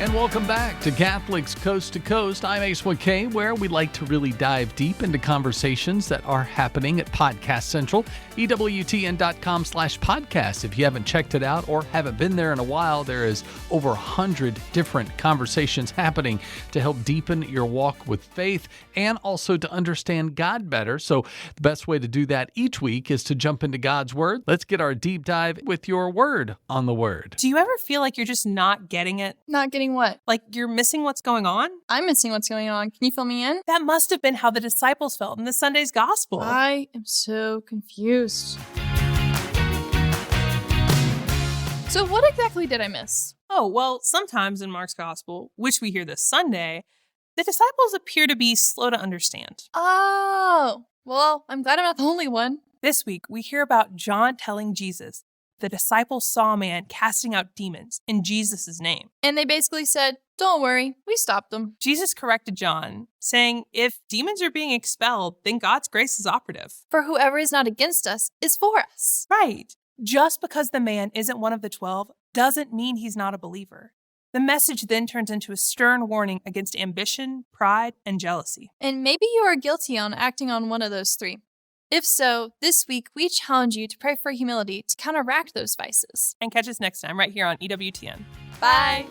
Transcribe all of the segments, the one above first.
And welcome back to Catholics Coast to Coast. I'm Ace McKay, where we like to really dive deep into conversations that are happening at Podcast Central, EWTN.com/podcast. If you haven't checked it out or haven't been there in a while, there is over 100 different conversations happening to help deepen your walk with faith and also to understand God better. So the best way to do that each week is to jump into God's Word. Let's get our deep dive with your word on the Word. Do you ever feel like you're just not getting it? Not getting what? Like you're missing what's going on? I'm missing what's going on. Can you fill me in? That must have been how the disciples felt in this Sunday's gospel. I am so confused. So what exactly did I miss? Oh, well, sometimes in Mark's gospel, which we hear this Sunday, the disciples appear to be slow to understand. Oh, well, I'm glad I'm not the only one. This week, we hear about John telling Jesus the disciples saw a man casting out demons in Jesus' name. And they basically said, don't worry, we stopped them. Jesus corrected John, saying, if demons are being expelled, then God's grace is operative. For whoever is not against us is for us. Right. Just because the man isn't one of the 12 doesn't mean he's not a believer. The message then turns into a stern warning against ambition, pride, and jealousy. And maybe you are guilty on acting on one of those three. If so, this week we challenge you to pray for humility to counteract those vices. And catch us next time right here on EWTN. Bye.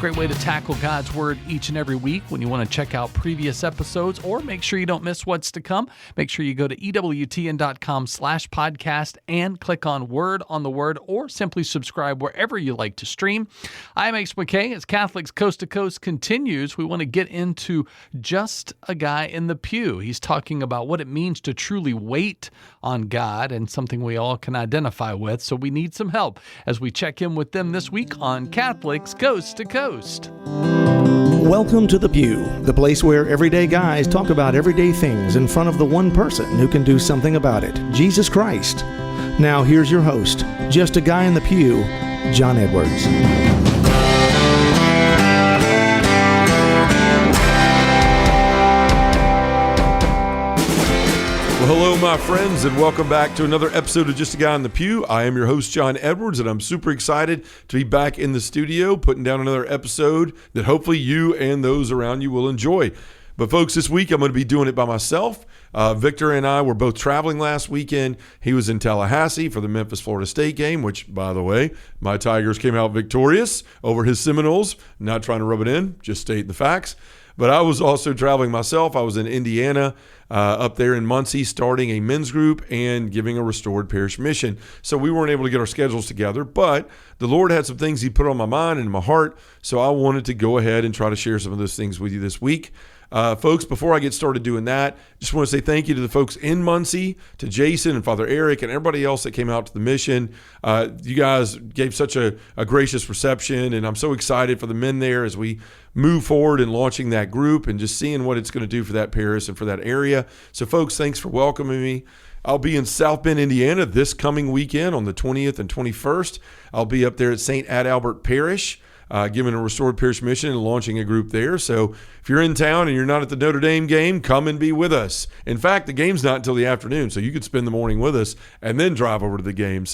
Great way to tackle God's Word each and every week. When you want to check out previous episodes or make sure you don't miss what's to come, make sure you go to EWTN.com/podcast and click on Word on the Word or simply subscribe wherever you like to stream. I'm Ace McKay. As Catholics Coast to Coast continues, we want to get into just a guy in the pew. He's talking about what it means to truly wait on God and something we all can identify with. So we need some help as we check in with them this week on Catholics Coast to Coast. Welcome to The Pew, the place where everyday guys talk about everyday things in front of the one person who can do something about it, Jesus Christ. Now here's your host, just a guy in the pew, John Edwards. Well, hello, my friends, and welcome back to another episode of Just a Guy in the Pew. I am your host, John Edwards, and I'm super excited to be back in the studio, putting down another episode that hopefully you and those around you will enjoy. But folks, this week I'm going to be doing it by myself. Victor and I were both traveling last weekend. He was in Tallahassee for the Memphis-Florida State game, which, by the way, my Tigers came out victorious over his Seminoles. Not trying to rub it in, just stating the facts. But I was also traveling myself. I was in Indiana, up there in Muncie, starting a men's group and giving a restored parish mission. So we weren't able to get our schedules together, but the Lord had some things he put on my mind and my heart. So I wanted to go ahead and try to share some of those things with you this week. Folks, before I get started doing that, just want to say thank you to the folks in Muncie, to Jason and Father Eric and everybody else that came out to the mission. You guys gave such a gracious reception, and I'm so excited for the men there as we move forward in launching that group and just seeing what it's going to do for that parish and for that area. So, folks, thanks for welcoming me. I'll be in South Bend, Indiana this coming weekend on the 20th and 21st. I'll be up there at St. Adalbert Parish, giving a restored parish mission and launching a group there. So if you're in town and you're not at the Notre Dame game, come and be with us. In fact, the game's not until the afternoon, so you could spend the morning with us and then drive over to the game.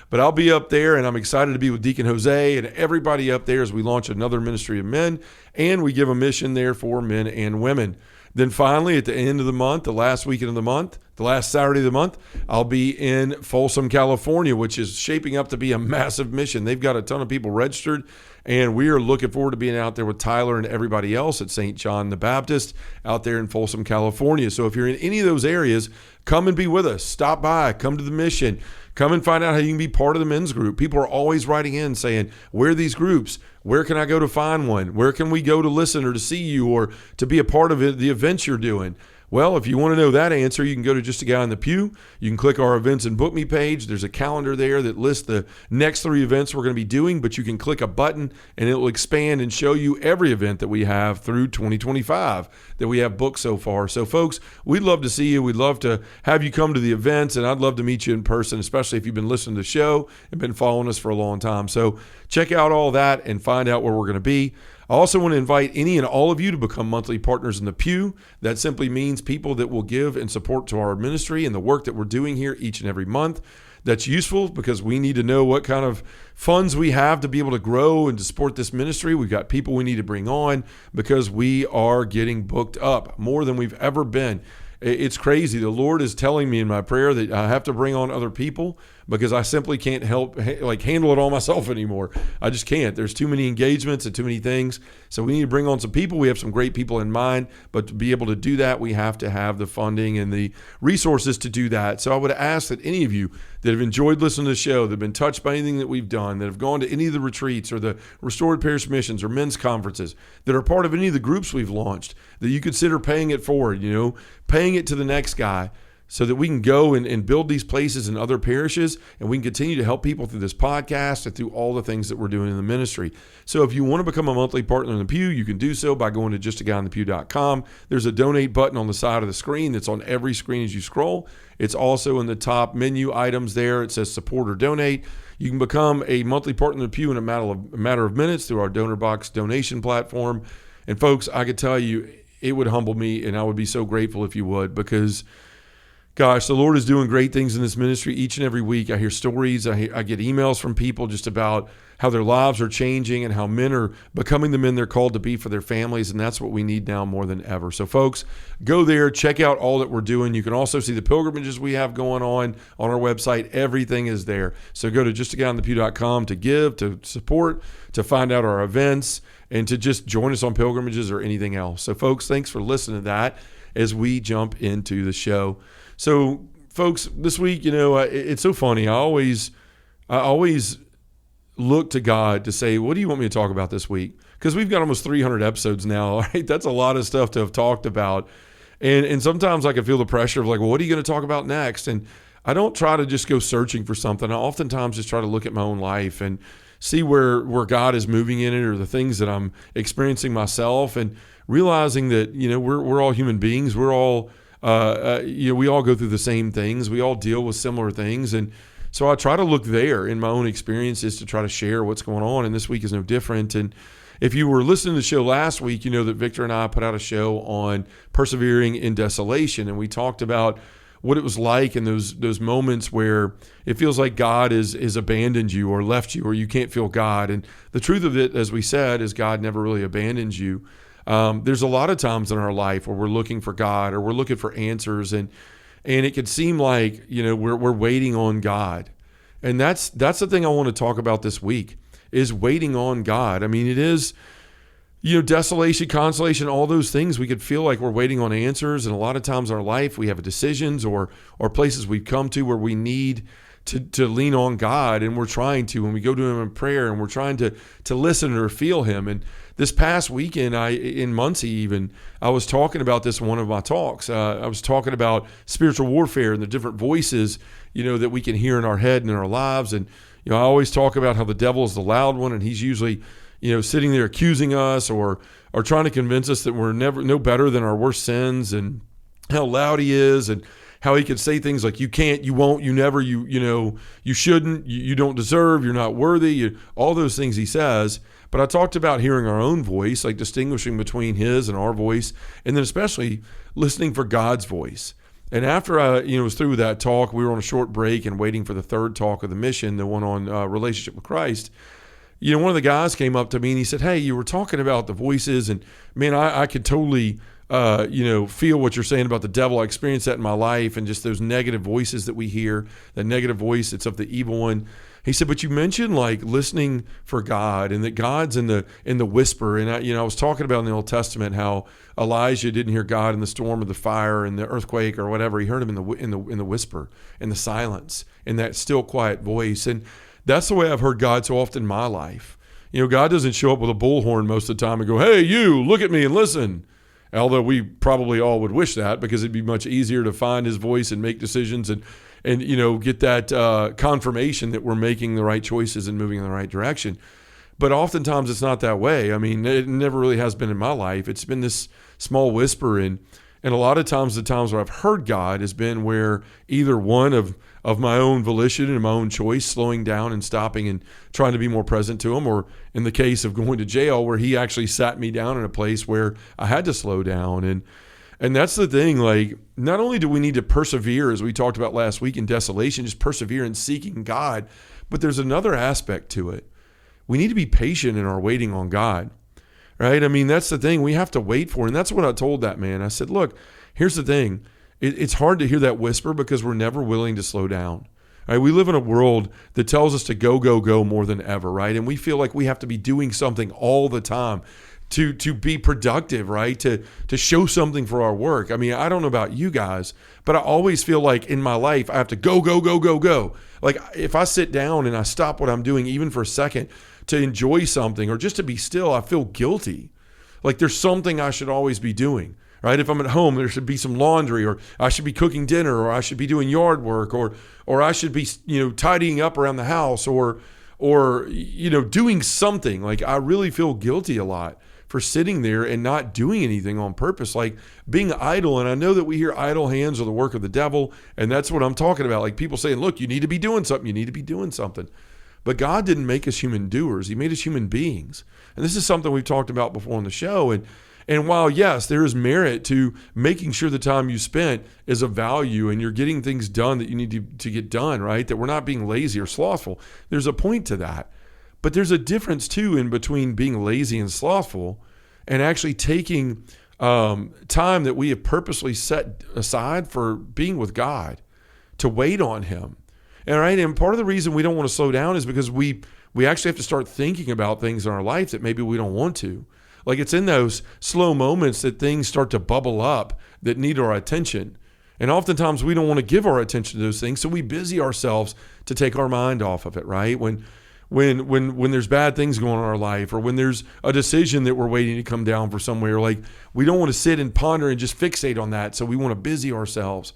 But I'll be up there, and I'm excited to be with Deacon Jose and everybody up there as we launch another ministry of men, and we give a mission there for men and women. Then finally, at the end of the month, the last weekend of the month, the last Saturday of the month, I'll be in Folsom, California, which is shaping up to be a massive mission. They've got a ton of people registered, and we are looking forward to being out there with Tyler and everybody else at St. John the Baptist out there in Folsom, California. So if you're in any of those areas, come and be with us. Stop by, come to the mission. Come and find out how you can be part of the men's group. People are always writing in saying, where are these groups? Where can I go to find one? Where can we go to listen or to see you or to be a part of it, the events you're doing? Well, if you want to know that answer, you can go to Just a Guy in the Pew. You can click our events and book me page. There's a calendar there that lists the next 3 events we're going to be doing, but you can click a button and it will expand and show you every event that we have through 2025 that we have booked so far. So folks, we'd love to see you. We'd love to have you come to the events, and I'd love to meet you in person, especially if you've been listening to the show and been following us for a long time. So check out all that and find out where we're going to be. I also want to invite any and all of you to become monthly partners in the Pew. That simply means people that will give and support to our ministry and the work that we're doing here each and every month. that's useful, because we need to know what kind of funds we have to be able to grow and to support this ministry. We've got people we need to bring on because we are getting booked up more than we've ever been. It's crazy. The Lord is telling me in my prayer that I have to bring on other people because I simply can't handle it all myself anymore. I just can't. There's too many engagements and too many things. So we need to bring on some people. We have some great people in mind, but to be able to do that, we have to have the funding and the resources to do that. So I would ask that any of you that have enjoyed listening to the show, that have been touched by anything that we've done, that have gone to any of the retreats or the Restored Parish Missions or men's conferences, that are part of any of the groups we've launched, that you consider paying it forward, paying it to the next guy, so that we can go and build these places in other parishes, and we can continue to help people through this podcast and through all the things that we're doing in the ministry. So if you want to become a monthly partner in the Pew, you can do so by going to justaguyinthepew.com. There's a donate button on the side of the screen that's on every screen as you scroll. It's also in the top menu items there. It says support or donate. You can become a monthly partner in the Pew in a matter of minutes through our donor box donation platform. And folks, I could tell you, it would humble me, and I would be so grateful if you would, because gosh, the Lord is doing great things in this ministry each and every week. I hear stories. I get emails from people just about how their lives are changing and how men are becoming the men they're called to be for their families, and that's what we need now more than ever. So, folks, go there, check out all that we're doing. You can also see the pilgrimages we have going on our website. Everything is there. So go to justaguyinthepew.com to give, to support, to find out our events, and to just join us on pilgrimages or anything else. So, folks, thanks for listening to that as we jump into the show. So, folks, this week, it's so funny. I always look to God to say, what do you want me to talk about this week? Because we've got almost 300 episodes now, right? That's a lot of stuff to have talked about. And sometimes I can feel the pressure of like, well, what are you going to talk about next? And I don't try to just go searching for something. I oftentimes just try to look at my own life and see where God is moving in it, or the things that I'm experiencing myself, and realizing that, we're all human beings. We're all we all go through the same things. We all deal with similar things. And so I try to look there in my own experiences to try to share what's going on. And this week is no different. And if you were listening to the show last week, you know that Victor and I put out a show on persevering in desolation. And we talked about what it was like in those moments where it feels like God is abandoned you or left you, or you can't feel God. And the truth of it, as we said, is God never really abandons you. There's a lot of times in our life where we're looking for God, or we're looking for answers, and it could seem like, we're waiting on God. And that's the thing I want to talk about this week, is waiting on God. I mean, it is, desolation, consolation, all those things. We could feel like we're waiting on answers. And a lot of times in our life, we have decisions or places we've come to where we need to lean on God, and we're trying to, when we go to Him in prayer, and we're trying to listen or feel Him. And this past weekend, in Muncie even, I was talking about this in one of my talks. I was talking about spiritual warfare and the different voices, that we can hear in our head and in our lives. And, I always talk about how the devil is the loud one, and he's usually, sitting there accusing us or trying to convince us that we're no better than our worst sins, and how loud he is, and how he could say things like, you can't, you won't, you never, you shouldn't, you don't deserve, you're not worthy, all those things he says. But I talked about hearing our own voice, like distinguishing between his and our voice, and then especially listening for God's voice. And after I was through with that talk, we were on a short break and waiting for the third talk of the mission, the one on relationship with Christ. One of the guys came up to me and he said, hey, you were talking about the voices, and man, I could totally feel what you're saying about the devil. I experienced that in my life, and just those negative voices that we hear, that negative voice that's of the evil one. He said, but you mentioned like listening for God, and that God's in the whisper. And I was talking about in the Old Testament how Elijah didn't hear God in the storm or the fire and the earthquake or whatever. He heard him in the whisper, in the silence, in that still quiet voice. And that's the way I've heard God so often in my life. God doesn't show up with a bullhorn most of the time and go, hey, you, look at me and listen. Although we probably all would wish that, because it'd be much easier to find his voice and make decisions and get that confirmation that we're making the right choices and moving in the right direction. But oftentimes it's not that way. I mean, it never really has been in my life. It's been this small whisper, and a lot of times the times where I've heard God has been where either one of my own volition and my own choice, slowing down and stopping and trying to be more present to him, or in the case of going to jail, where he actually sat me down in a place where I had to slow down. And that's the thing, like, not only do we need to persevere, as we talked about last week in desolation, just persevere in seeking God, but there's another aspect to it. We need to be patient in our waiting on God, right? I mean, that's the thing we have to wait for. And that's what I told that man. I said, look, here's the thing. It's hard to hear that whisper because we're never willing to slow down. Right? We live in a world that tells us to go, go, go more than ever, right? And we feel like we have to be doing something all the time to be productive, right? To show something for our work. I mean, I don't know about you guys, but I always feel like in my life, I have to go, go, go, go, go. Like if I sit down and I stop what I'm doing even for a second to enjoy something or just to be still, I feel guilty. Like there's something I should always be doing, right? If I'm at home, there should be some laundry, or I should be cooking dinner, or I should be doing yard work, or I should be, tidying up around the house, or doing something. Like I really feel guilty a lot for sitting there and not doing anything on purpose, like being idle. And I know that we hear idle hands are the work of the devil, and that's what I'm talking about. Like people saying, look, you need to be doing something. You need to be doing something. But God didn't make us human doers. He made us human beings. And this is something we've talked about before on the show. And while, yes, there is merit to making sure the time you spent is of value and you're getting things done that you need to get done, right? That we're not being lazy or slothful. There's a point to that. But there's a difference, too, in between being lazy and slothful and actually taking time that we have purposely set aside for being with God to wait on Him. All right? And part of the reason we don't want to slow down is because we actually have to start thinking about things in our life that maybe we don't want to. Like it's in those slow moments that things start to bubble up that need our attention. And oftentimes we don't want to give our attention to those things, so we busy ourselves to take our mind off of it, right? When there's bad things going on in our life, or when there's a decision that we're waiting to come down for somewhere, like we don't want to sit and ponder and just fixate on that, so we want to busy ourselves.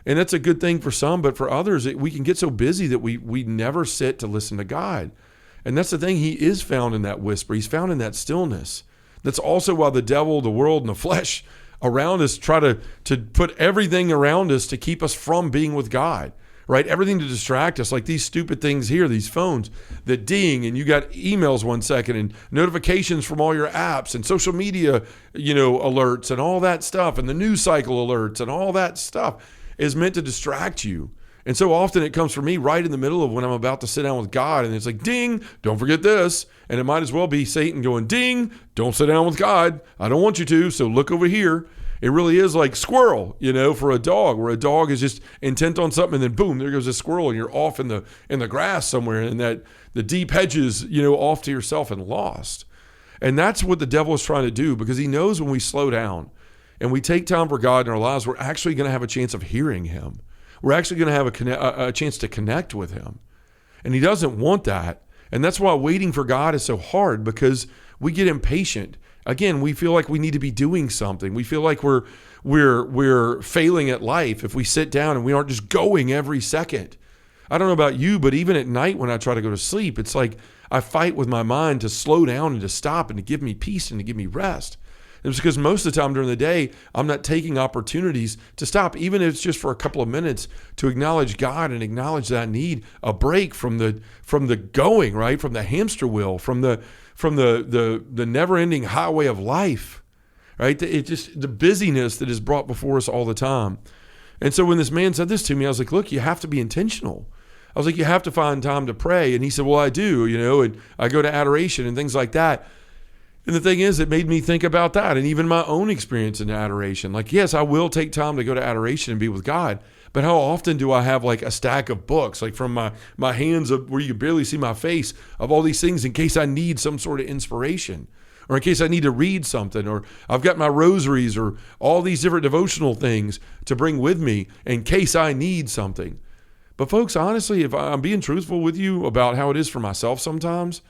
And that's a good thing for some, but for others, we can get so busy that we never sit to listen to God. And that's the thing. He is found in that whisper. He's found in that stillness. That's also why the devil, the world, and the flesh around us try to put everything around us to keep us from being with God, right? Everything to distract us, like these stupid things here, these phones that ding, and you got emails 1 second and notifications from all your apps and social media, alerts and all that stuff, and the news cycle alerts and all that stuff is meant to distract you. And so often it comes for me right in the middle of when I'm about to sit down with God, and it's like, ding, don't forget this. And it might as well be Satan going, ding, don't sit down with God. I don't want you to, so look over here. It really is like squirrel, for a dog, where a dog is just intent on something, and then boom, there goes a squirrel, and you're off in the grass somewhere, and that the deep hedges, off to yourself and lost. And that's what the devil is trying to do, because he knows when we slow down and we take time for God in our lives, we're actually going to have a chance of hearing Him. We're actually going to have a chance to connect with Him. And He doesn't want that. And that's why waiting for God is so hard, because we get impatient. Again, we feel like we need to be doing something. We feel like we're failing at life if we sit down and we aren't just going every second. I don't know about you, but even at night when I try to go to sleep, it's like I fight with my mind to slow down and to stop and to give me peace and to give me rest. It's because most of the time during the day, I'm not taking opportunities to stop, even if it's just for a couple of minutes, to acknowledge God and acknowledge that I need a break from the going, right? From the hamster wheel, from the never-ending highway of life, right? It just the busyness that is brought before us all the time. And so when this man said this to me, I was like, look, you have to be intentional. I was like, you have to find time to pray. And he said, well, I do, and I go to adoration and things like that. And the thing is, it made me think about that and even my own experience in adoration. Like, yes, I will take time to go to adoration and be with God, but how often do I have like a stack of books, like from my hands up where you can barely see my face, of all these things in case I need some sort of inspiration, or in case I need to read something, or I've got my rosaries or all these different devotional things to bring with me in case I need something. But folks, honestly, if I'm being truthful with you about how it is for myself sometimes,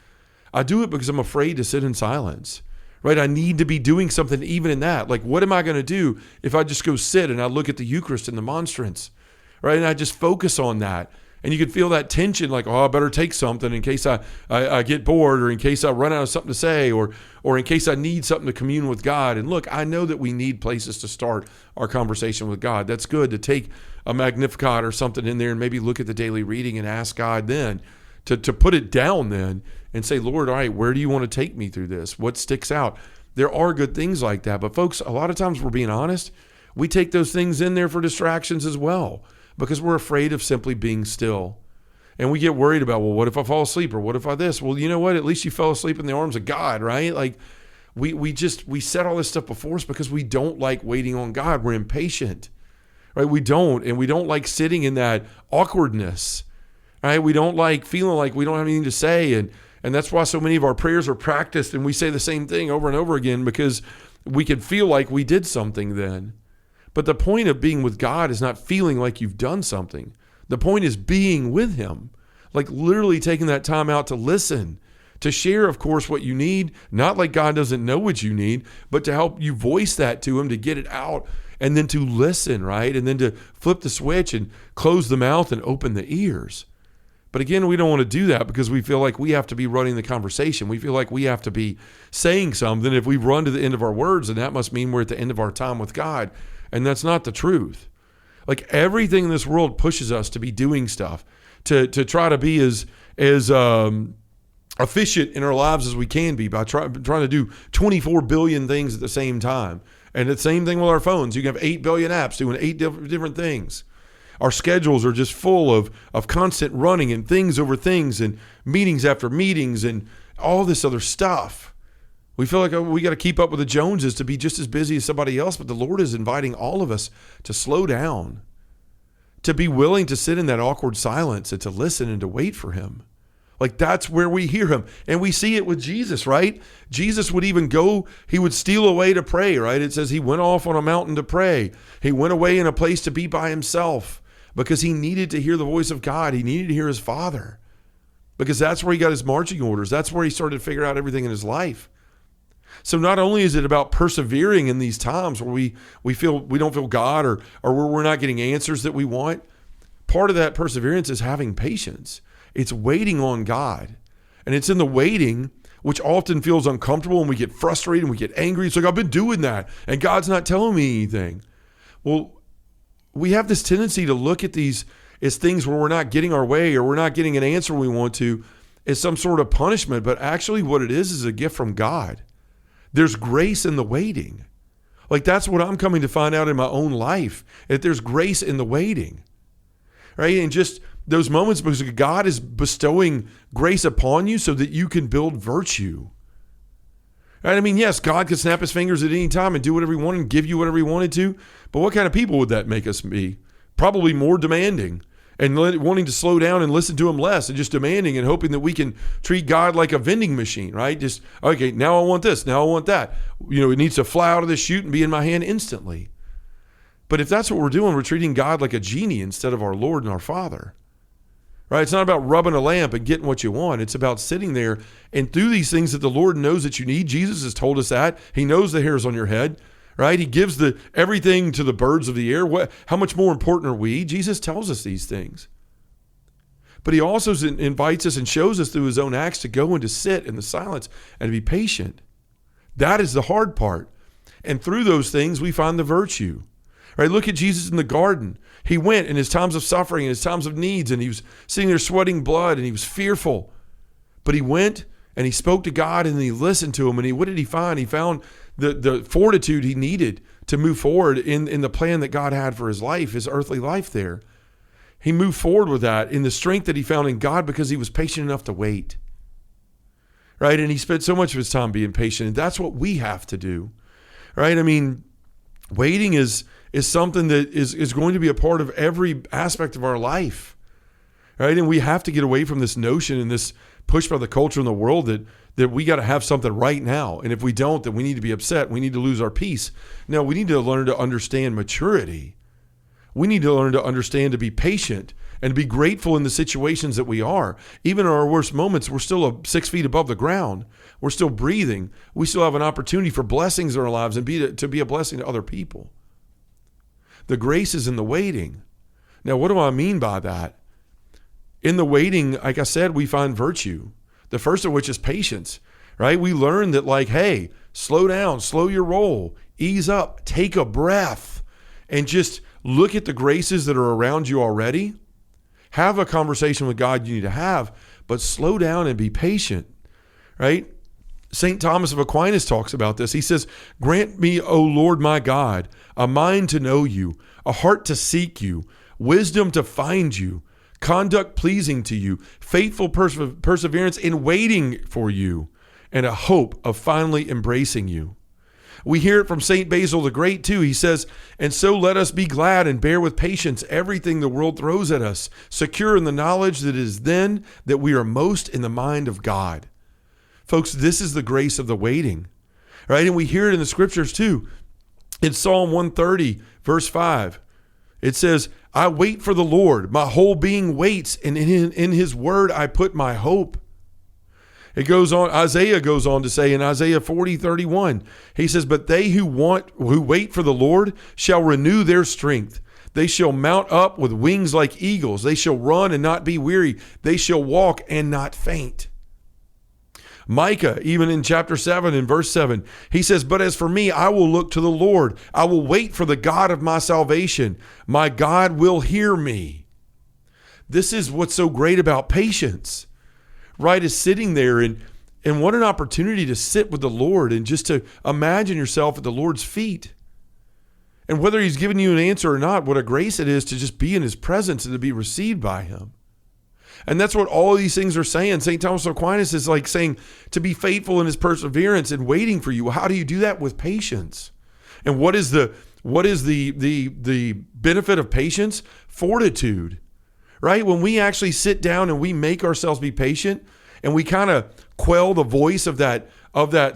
I do it because I'm afraid to sit in silence, right? I need to be doing something even in that. Like, what am I going to do if I just go sit and I look at the Eucharist and the monstrance, right? And I just focus on that. And you can feel that tension, like, oh, I better take something in case I get bored, or in case I run out of something to say, or in case I need something to commune with God. And look, I know that we need places to start our conversation with God. That's good to take a Magnificat or something in there and maybe look at the daily reading and ask God then to put it down then and say, Lord, all right, where do you want to take me through this? What sticks out? there are good things like that. But folks, a lot of times we're being honest. We take those things in there for distractions as well because we're afraid of simply being still. And we get worried about, well, what if I fall asleep or what if I this? Well, you know what? At least you fell asleep in the arms of God, right? Like we set all this stuff before us because we don't like waiting on God. We're impatient, right? We don't like sitting in that awkwardness, right? We don't like feeling like we don't have anything to say. And that's why so many of our prayers are practiced and we say the same thing over and over again because we can feel like we did something then. But the point of being with God is not feeling like you've done something. The point is being with him, like literally taking that time out to listen, to share, of course, what you need, not like God doesn't know what you need, but to help you voice that to him, to get it out, and then to listen, right? And then to flip the switch and close the mouth and open the ears. But again, we don't want to do that because we feel like we have to be running the conversation. We feel like we have to be saying something. If we run to the end of our words, then that must mean we're at the end of our time with God. And that's not the truth. Like everything in this world pushes us to be doing stuff, to try to be as efficient in our lives as we can be by trying to do 24 billion things at the same time. And the same thing with our phones. You can have 8 billion apps doing 8 different things. Our schedules are just full of constant running and things over things and meetings after meetings and all this other stuff. We feel like we got to keep up with the Joneses to be just as busy as somebody else, but the Lord is inviting all of us to slow down, to be willing to sit in that awkward silence and to listen and to wait for him. Like that's where we hear him. And we see it with Jesus, right? Jesus would even go, he would steal away to pray, right? It says he went off on a mountain to pray. He went away in a place to be by himself because he needed to hear the voice of God. He needed to hear his Father because that's where he got his marching orders. That's where he started to figure out everything in his life. So not only is it about persevering in these times where we feel we don't feel God or where we're not getting answers that we want, part of that perseverance is having patience. It's waiting on God. And it's in the waiting, which often feels uncomfortable and we get frustrated and we get angry. It's like, I've been doing that and God's not telling me anything. Well, we have this tendency to look at these as things where we're not getting our way or we're not getting an answer we want to as some sort of punishment. But actually what it is a gift from God. There's grace in the waiting. Like that's what I'm coming to find out in my own life, that there's grace in the waiting, right? And just those moments because God is bestowing grace upon you so that you can build virtue. Right? I mean, yes, God could snap his fingers at any time and do whatever he wanted and give you whatever he wanted to, but what kind of people would that make us be? Probably more demanding and wanting to slow down and listen to him less and just demanding and hoping that we can treat God like a vending machine, right? Just, okay, now I want this, now I want that. You know, it needs to fly out of the chute and be in my hand instantly. But if that's what we're doing, we're treating God like a genie instead of our Lord and our Father, right? It's not about rubbing a lamp and getting what you want. It's about sitting there and through these things that the Lord knows that you need. Jesus has told us that. He knows the hairs on your head, right? He gives everything to the birds of the air. How much more important are we? Jesus tells us these things. But he also invites us and shows us through his own acts to go and to sit in the silence and to be patient. That is the hard part. And through those things, we find the virtue. Right? Look at Jesus in the garden. He went in his times of suffering and his times of needs, and he was sitting there sweating blood, and he was fearful. But he went and he spoke to God, and he listened to him. And what did he find? He found the fortitude he needed to move forward in the plan that God had for his life, his earthly life there. He moved forward with that in the strength that he found in God because he was patient enough to wait. Right? And he spent so much of his time being patient. And that's what we have to do. Right? I mean, waiting is something that is going to be a part of every aspect of our life. Right? And we have to get away from this notion and this push by the culture in the world that we got to have something right now. And if we don't, then we need to be upset. We need to lose our peace. No, we need to learn to understand maturity. We need to learn to understand to be patient and to be grateful in the situations that we are. Even in our worst moments, we're still 6 feet above the ground. We're still breathing. We still have an opportunity for blessings in our lives and to be a blessing to other people. The grace is in the waiting. Now, what do I mean by that? In the waiting, like I said, we find virtue. The first of which is patience, right? We learn that hey, slow down, slow your roll, ease up, take a breath, and just look at the graces that are around you already. Have a conversation with God you need to have, but slow down and be patient, right? St. Thomas of Aquinas talks about this. He says, grant me, O Lord my God, a mind to know you, a heart to seek you, wisdom to find you, conduct pleasing to you, faithful perseverance in waiting for you, and a hope of finally embracing you. We hear it from St. Basil the Great too. He says, and so let us be glad and bear with patience everything the world throws at us, secure in the knowledge that it is then that we are most in the mind of God. Folks, this is the grace of the waiting, right? And we hear it in the scriptures too. In Psalm 130, verse 5, it says, I wait for the Lord. My whole being waits, and in his word I put my hope. It goes on, Isaiah goes on to say in Isaiah 40:31, he says, but they who wait for the Lord shall renew their strength. They shall mount up with wings like eagles. They shall run and not be weary. They shall walk and not faint. Micah, even in chapter 7 and verse 7, he says, but as for me, I will look to the Lord. I will wait for the God of my salvation. My God will hear me. This is what's so great about patience, right? Is sitting there and what an opportunity to sit with the Lord and just to imagine yourself at the Lord's feet. And whether he's giving you an answer or not, what a grace it is to just be in his presence and to be received by him. And that's what all of these things are saying. St. Thomas of Aquinas is like saying to be faithful in his perseverance and waiting for you. How do you do that? With patience. And what is the benefit of patience? Fortitude, right? When we actually sit down and we make ourselves be patient and we kind of quell the voice of that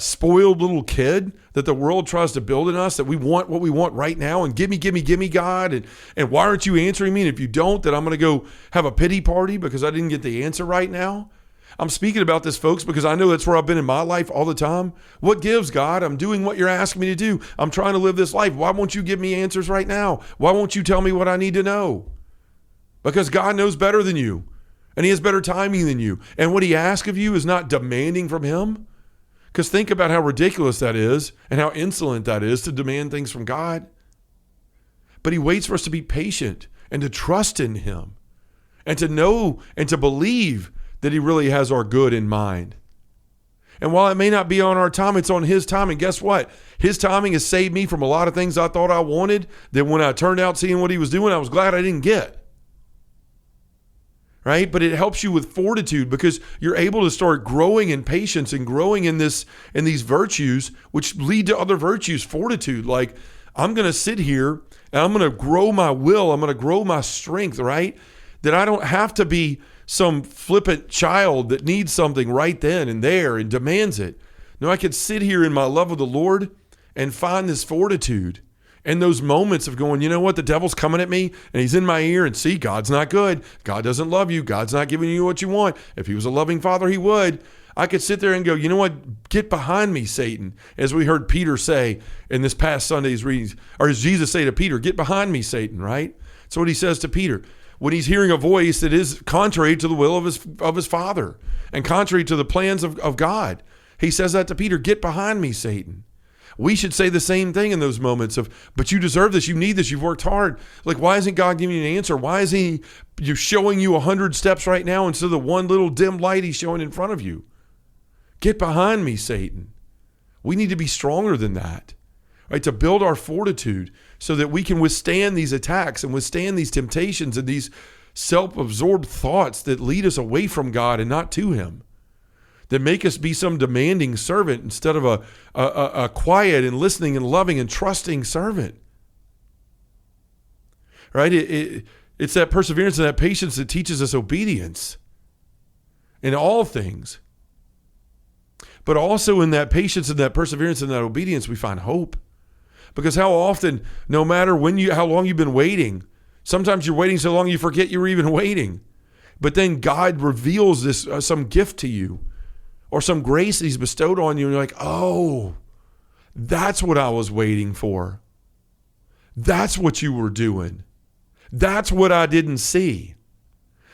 spoiled little kid that the world tries to build in us, that we want what we want right now, and give me God, and why aren't you answering me? And if you don't, then I'm going to go have a pity party because I didn't get the answer right now. I'm speaking about this, folks, because I know that's where I've been in my life all the time. What gives, God? I'm doing what you're asking me to do. I'm trying to live this life. Why won't you give me answers right now? Why won't you tell me what I need to know? Because God knows better than you, and he has better timing than you. And what he asks of you is not demanding from him. Because think about how ridiculous that is and how insolent that is to demand things from God. But he waits for us to be patient and to trust in him and to know and to believe that he really has our good in mind. And while it may not be on our time, it's on his time. And guess what? His timing has saved me from a lot of things I thought I wanted that when I turned out seeing what he was doing, I was glad I didn't get. Right? But it helps you with fortitude because you're able to start growing in patience and growing in these virtues, which lead to other virtues. Fortitude, like I'm going to sit here and I'm going to grow my will. I'm going to grow my strength, right? That I don't have to be some flippant child that needs something right then and there and demands it. No, I could sit here in my love of the Lord and find this fortitude. And those moments of going, you know what, the devil's coming at me and he's in my ear, and see, God's not good. God doesn't love you. God's not giving you what you want. If he was a loving father, he would. I could sit there and go, you know what, get behind me, Satan. As we heard Peter say in this past Sunday's readings, or as Jesus say to Peter, get behind me, Satan, right? That's what he says to Peter. When he's hearing a voice that is contrary to the will of his father and contrary to the plans of God, he says that to Peter, get behind me, Satan. We should say the same thing in those moments of, but you deserve this, you need this, you've worked hard. Like, why isn't God giving you an answer? Why is he showing you 100 steps right now instead of the one little dim light he's showing in front of you? Get behind me, Satan. We need to be stronger than that, right? To build our fortitude so that we can withstand these attacks and withstand these temptations and these self-absorbed thoughts that lead us away from God and not to him, that make us be some demanding servant instead of a quiet and listening and loving and trusting servant. Right? It's that perseverance and that patience that teaches us obedience in all things. But also in that patience and that perseverance and that obedience, we find hope. Because how often, no matter how long you've been waiting, sometimes you're waiting so long you forget you were even waiting. But then God reveals this some gift to you, or some grace that he's bestowed on you, and you're like, oh, that's what I was waiting for. That's what you were doing. That's what I didn't see.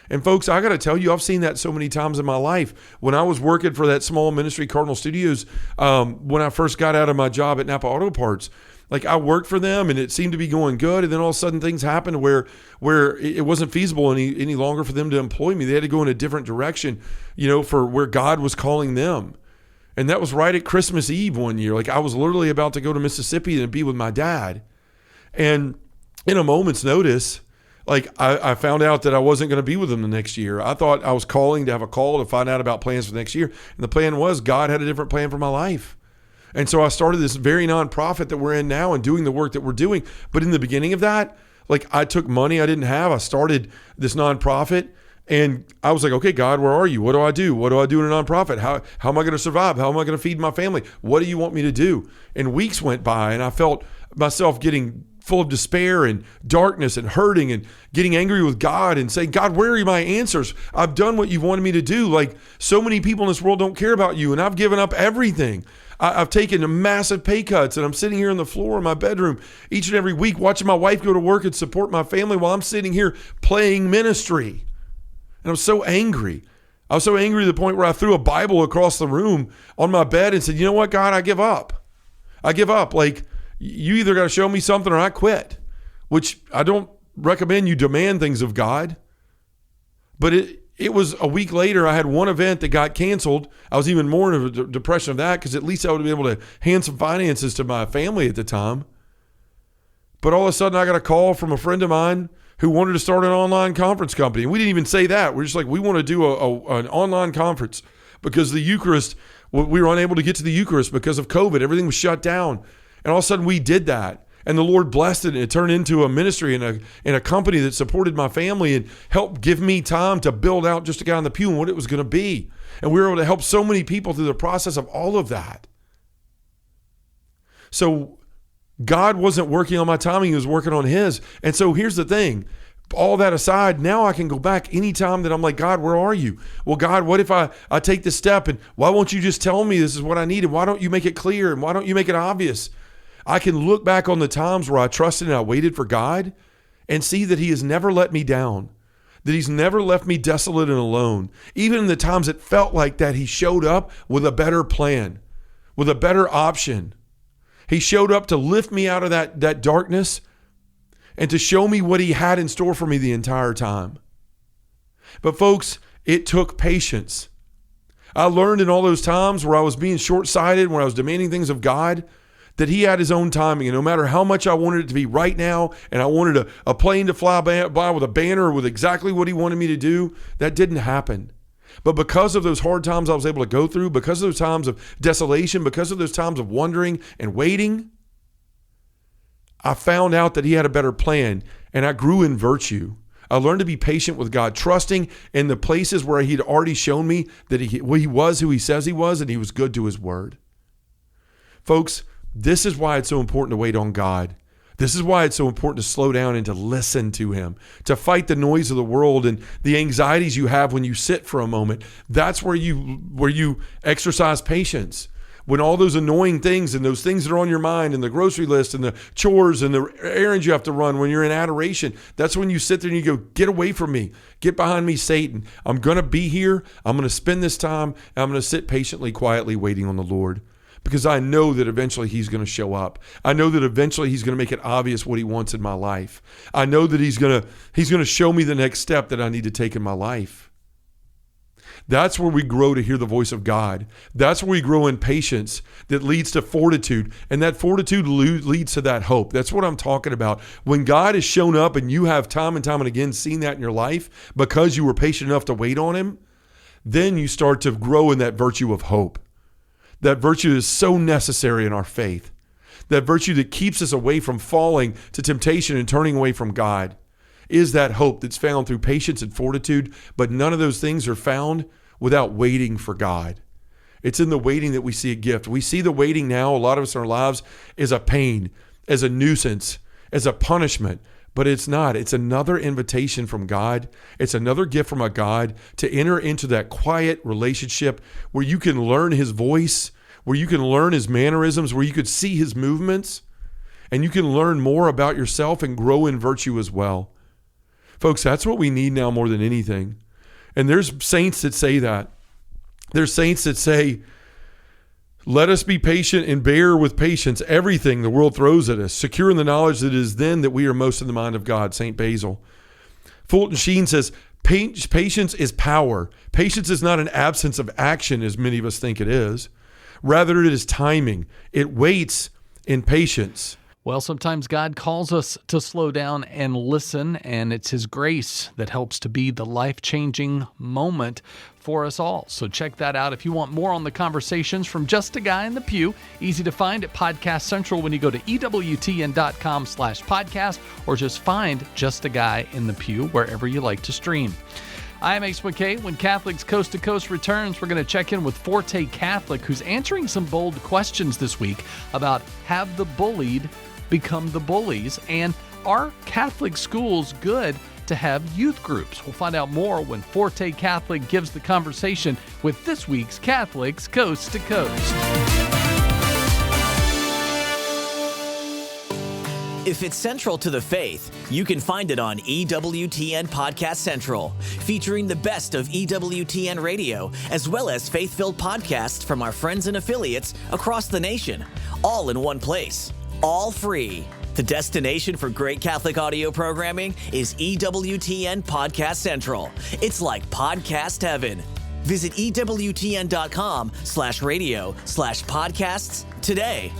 And folks, I got to tell you, I've seen that so many times in my life. When I was working for that small ministry, Cardinal Studios, when I first got out of my job at Napa Auto Parts, like I worked for them and it seemed to be going good. And then all of a sudden things happened where it wasn't feasible any longer for them to employ me. They had to go in a different direction, for where God was calling them. And that was right at Christmas Eve one year. Like I was literally about to go to Mississippi and be with my dad. And in a moment's notice, like I found out that I wasn't going to be with him the next year. I thought I was calling to have a call to find out about plans for next year. And the plan was God had a different plan for my life. And so I started this very nonprofit that we're in now and doing the work that we're doing. But in the beginning of that, like I took money I didn't have. I started this nonprofit. And I was like, okay, God, where are you? What do I do? What do I do in a nonprofit? How am I going to survive? How am I going to feed my family? What do you want me to do? And weeks went by and I felt myself getting full of despair and darkness and hurting and getting angry with God and saying, God, where are my answers? I've done what you've wanted me to do. Like so many people in this world don't care about you and I've given up everything. I've taken massive pay cuts and I'm sitting here on the floor in my bedroom each and every week watching my wife go to work and support my family while I'm sitting here playing ministry. And I was so angry. I was so angry to the point where I threw a Bible across the room on my bed and said, you know what, God, I give up. I give up. Like, you either got to show me something or I quit, which I don't recommend you demand things of God. But it was a week later, I had one event that got canceled. I was even more in a depression of that because at least I would have been able to hand some finances to my family at the time. But all of a sudden, I got a call from a friend of mine who wanted to start an online conference company. And we didn't even say that. We're just like, we want to do an online conference because the Eucharist, we were unable to get to the Eucharist because of COVID. Everything was shut down. And all of a sudden we did that. And the Lord blessed it and it turned into a ministry and a company that supported my family and helped give me time to build out Just a Guy in the Pew and what it was going to be. And we were able to help so many people through the process of all of that. So God wasn't working on my timing, he was working on his. And so here's the thing. All that aside, now I can go back anytime that I'm like, God, where are you? Well, God, what if I take this step and why won't you just tell me this is what I need? And why don't you make it clear? And why don't you make it obvious? I can look back on the times where I trusted and I waited for God and see that he has never let me down, that he's never left me desolate and alone. Even in the times it felt like that, he showed up with a better plan, with a better option. He showed up to lift me out of that darkness and to show me what he had in store for me the entire time. But folks, it took patience. I learned in all those times where I was being short-sighted, when I was demanding things of God, that he had his own timing. And no matter how much I wanted it to be right now, and I wanted a plane to fly by with a banner with exactly what he wanted me to do, that didn't happen. But because of those hard times I was able to go through, because of those times of desolation, because of those times of wondering and waiting, I found out that he had a better plan and I grew in virtue. I learned to be patient with God, trusting in the places where he'd already shown me that he was who he says he was and he was good to his word. Folks, this is why it's so important to wait on God. This is why it's so important to slow down and to listen to him, to fight the noise of the world and the anxieties you have when you sit for a moment. That's where you exercise patience. When all those annoying things and those things that are on your mind and the grocery list and the chores and the errands you have to run, when you're in adoration, that's when you sit there and you go, get away from me. Get behind me, Satan. I'm going to be here. I'm going to spend this time and I'm going to sit patiently, quietly waiting on the Lord. Because I know that eventually he's going to show up. I know that eventually he's going to make it obvious what he wants in my life. I know that he's going to show me the next step that I need to take in my life. That's where we grow to hear the voice of God. That's where we grow in patience that leads to fortitude. And that fortitude leads to that hope. That's what I'm talking about. When God has shown up and you have time and time and again seen that in your life because you were patient enough to wait on him, then you start to grow in that virtue of hope. That virtue is so necessary in our faith. That virtue that keeps us away from falling to temptation and turning away from God is that hope that's found through patience and fortitude. But none of those things are found without waiting for God. It's in the waiting that we see a gift. We see the waiting now, a lot of us in our lives, as a pain, as a nuisance, as a punishment. But it's not. It's another invitation from God. It's another gift from a God to enter into that quiet relationship where you can learn his voice, where you can learn his mannerisms, where you could see his movements, and you can learn more about yourself and grow in virtue as well. Folks, that's what we need now more than anything. And there's saints that say that. There's saints that say, let us be patient and bear with patience everything the world throws at us, secure in the knowledge that it is then that we are most in the mind of God, St. Basil. Fulton Sheen says, patience is power. Patience is not an absence of action as many of us think it is. Rather, it is timing. It waits in patience. Well, sometimes God calls us to slow down and listen, and it's His grace that helps to be the life-changing moment for us all. So check that out. If you want more on the conversations from Just a Guy in the Pew, easy to find at Podcast Central when you go to EWTN.com/podcast, or just find Just a Guy in the Pew wherever you like to stream. I'm Ace McKay. When Catholics Coast to Coast returns, we're going to check in with Forte Catholic, who's answering some bold questions this week about have the bullied become the bullies, and are Catholic schools good to have youth groups? We'll find out more when Forte Catholic gives the conversation with this week's Catholics Coast to Coast. If it's central to the faith, you can find it on EWTN Podcast Central, featuring the best of EWTN radio, as well as faith-filled podcasts from our friends and affiliates across the nation, all in one place, all free. The destination for great Catholic audio programming is EWTN Podcast Central. It's like podcast heaven. Visit EWTN.com/radio/podcasts today.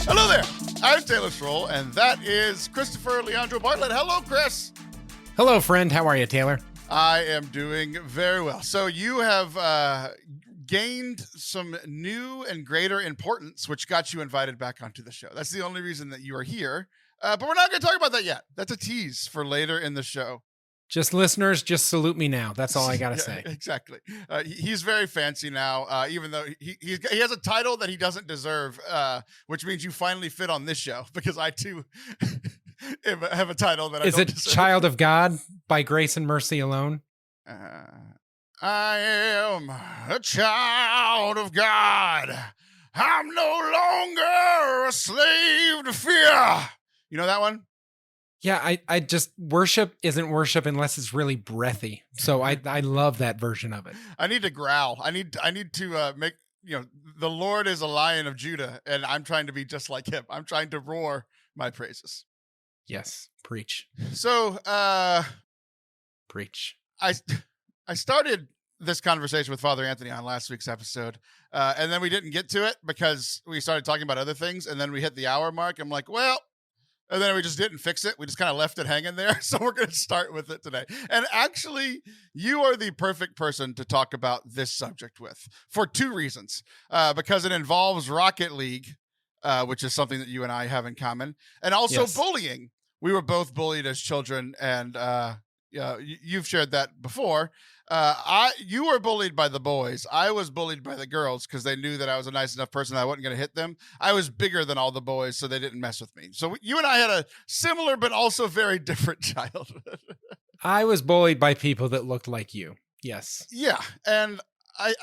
Hello there, I'm Taylor Stroll, and that is Christopher Leandro Bartlett. Hello, Chris. Hello, friend. How are you, Taylor? I am doing very well. So you have gained some new and greater importance, which got you invited back onto the show. That's the only reason that you are here, but we're not going to talk about that yet. That's a tease for later in the show. Just listeners, just salute me now. That's all I got to say. Exactly. He's very fancy now, even though he has a title that he doesn't deserve, which means you finally fit on this show, because I too have a title that I don't deserve. Is it Child of God by grace and mercy alone? I am a child of God. I'm no longer a slave to fear. You know that one? Yeah, I just, worship isn't worship unless it's really breathy. So I love that version of it. I need to growl. I need to make, the Lord is a Lion of Judah, and I'm trying to be just like him. I'm trying to roar my praises. Yes, preach. So, Preach. I started this conversation with Father Anthony on last week's episode, and then we didn't get to it because we started talking about other things, and then we hit the hour mark. I'm like, well, and then we just didn't fix it. We just kind of left it hanging there. So we're going to start with it today. And actually, you are the perfect person to talk about this subject with for two reasons. Because it involves Rocket League, which is something that you and I have in common, and also bullying. We were both bullied as children, and you've shared that before. You were bullied by the boys. I was bullied by the girls because they knew that I was a nice enough person that I wasn't going to hit them. I was bigger than all the boys, so they didn't mess with me. So you and I had a similar but also very different childhood. I was bullied by people that looked like you. Yes. Yeah, and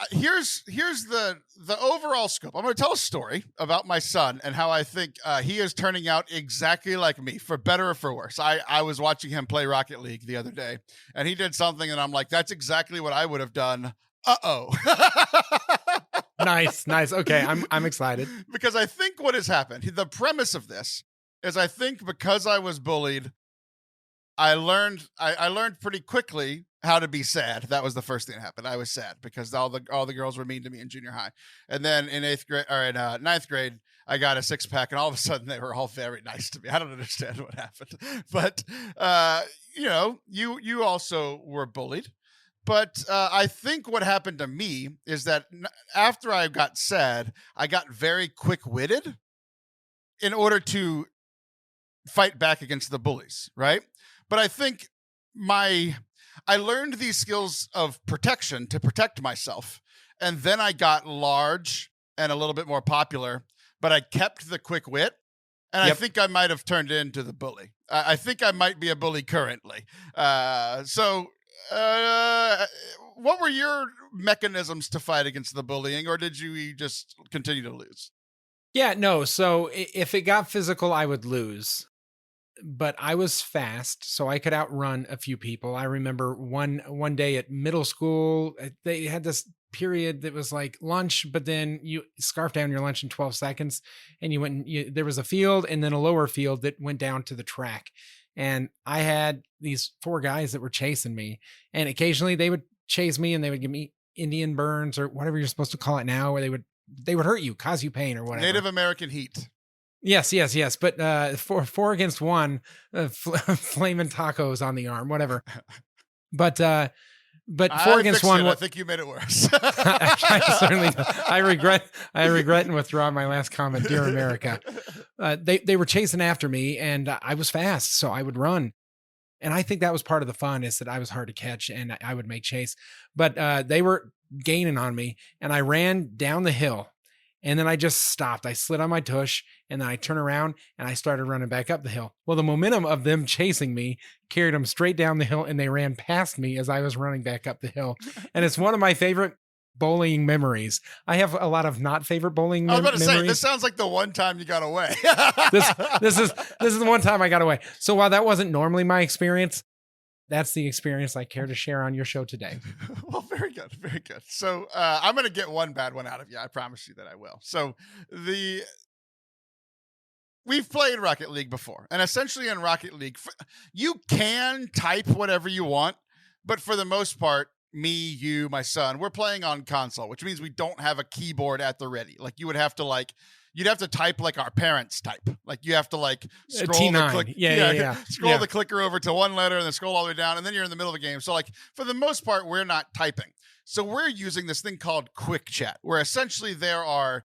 here's the overall scope. I'm going to tell a story about my son and how I think he is turning out exactly like me, for better or for worse. I was watching him play Rocket League the other day, and he did something, and I'm like, that's exactly what I would have done. Uh-oh. Nice. Okay, I'm excited. Because I think what has happened, the premise of this is, I think because I was bullied, I learned pretty quickly how to be sad. That was the first thing that happened. I was sad because all the girls were mean to me in junior high. And then in ninth grade, I got a 6-pack, and all of a sudden they were all very nice to me. I don't understand what happened, but you also were bullied. But I think what happened to me is that after I got sad, I got very quick-witted in order to fight back against the bullies, right? But I think I learned these skills of protection to protect myself, and then I got large and a little bit more popular, but I kept the quick wit, and I think I might have turned into the bully. I think I might be a bully currently. So what were your mechanisms to fight against the bullying, or did you just continue to lose? Yeah, no. So if it got physical, I would lose. but I was fast, so I could outrun a few people. I remember one day at middle school, they had this period that was like lunch, but then you scarfed down your lunch in 12 seconds, and there was a field and then a lower field that went down to the track. And I had these 4 guys that were chasing me, and occasionally they would chase me and they would give me Indian burns or whatever you're supposed to call it now, where they would hurt you, cause you pain or whatever. Native American heat. Yes. But 4 against 1, flaming tacos on the arm, whatever. But 4 against 1. I think you made it worse. I certainly. I regret and withdraw my last comment, dear America. They were chasing after me, and I was fast, so I would run. And I think that was part of the fun, is that I was hard to catch and I would make chase. But they were gaining on me, and I ran down the hill. And then I just stopped. I slid on my tush, and then I turned around and I started running back up the hill. Well, the momentum of them chasing me carried them straight down the hill, and they ran past me as I was running back up the hill. And it's one of my favorite bowling memories. I have a lot of not favorite bowling memories. I was about to say, this sounds like the one time you got away. This is the one time I got away. So while that wasn't normally my experience, that's the experience I care to share on your show today. Well, very good. Very good. So I'm going to get one bad one out of you. I promise you that I will. So we've played Rocket League before, and essentially in Rocket League, you can type whatever you want, but for the most part, me, you, my son, we're playing on console, which means we don't have a keyboard at the ready. Like you'd have to type like our parents type. Like you have to like scroll T9. the click. Yeah. The clicker over to one letter and then scroll all the way down. And then you're in the middle of the game. So like for the most part, we're not typing. So we're using this thing called Quick Chat, where essentially there are